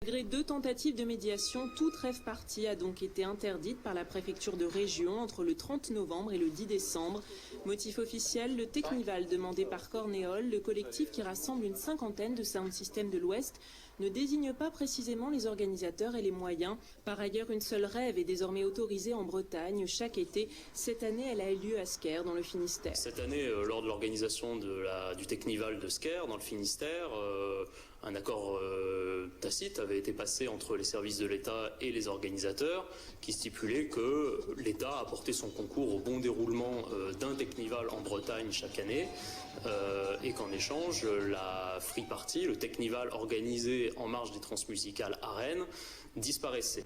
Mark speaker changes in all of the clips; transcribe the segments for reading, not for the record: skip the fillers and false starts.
Speaker 1: Malgré 2 tentatives de médiation, toute rave-party a donc été interdite par la préfecture de région entre le 30 novembre et le 10 décembre. Motif officiel, le Technival demandé par Cornéol, le collectif qui rassemble une cinquantaine de sound systems de l'Ouest, ne désigne pas précisément les organisateurs et les moyens. Par ailleurs, une seule rave est désormais autorisée en Bretagne chaque été. Cette année, elle a eu lieu à Sker, dans le Finistère.
Speaker 2: Cette année, lors de l'organisation du Technival de Sker, dans le Finistère, un accord tacite avait été passé entre les services de l'État et les organisateurs qui stipulait que l'État apportait son concours au bon déroulement d'un Technival en Bretagne chaque année et qu'en échange, la Free Party, le Technival organisé en marge des transmusicales à Rennes, disparaissait.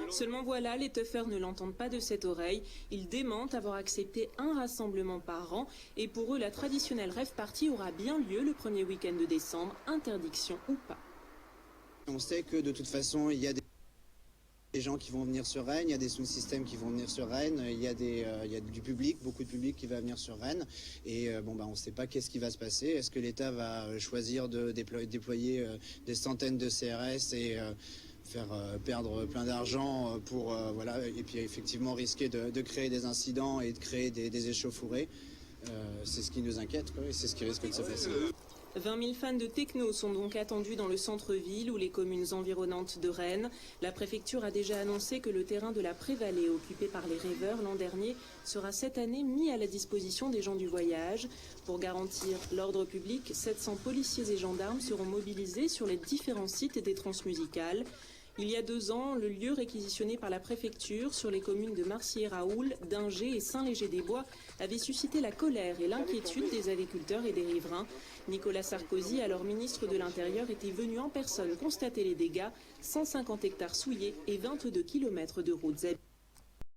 Speaker 1: Seulement voilà, les teufeurs ne l'entendent pas de cette oreille. Ils démentent avoir accepté un rassemblement par an et pour eux, la traditionnelle rave party aura bien lieu le premier week-end de décembre, interdiction ou pas.
Speaker 3: On sait que de toute façon, il y a des gens qui vont venir sur Rennes, il y a des sound systems qui vont venir sur Rennes, il y a du public, beaucoup de public qui va venir sur Rennes. Et on ne sait pas qu'est-ce qui va se passer. Est-ce que l'État va choisir de déployer des centaines de CRS et faire perdre plein d'argent pour et puis effectivement risquer de créer des incidents et de créer des échauffourées. C'est ce qui nous inquiète, quoi, et c'est ce qui risque de se passer.
Speaker 1: 20 000 fans de techno sont donc attendus dans le centre-ville ou les communes environnantes de Rennes. La préfecture a déjà annoncé que le terrain de la Prévallée, occupé par les rêveurs l'an dernier, sera cette année mis à la disposition des gens du voyage. Pour garantir l'ordre public, 700 policiers et gendarmes seront mobilisés sur les différents sites des transmusicales. Il y a 2 ans, le lieu réquisitionné par la préfecture sur les communes de Marcier-Raoul, d'Ingers et Saint-Léger-des-Bois avait suscité la colère et l'inquiétude des agriculteurs et des riverains. Nicolas Sarkozy, alors ministre de l'Intérieur, était venu en personne constater les dégâts, 150 hectares souillés et 22 kilomètres de routes abîmées.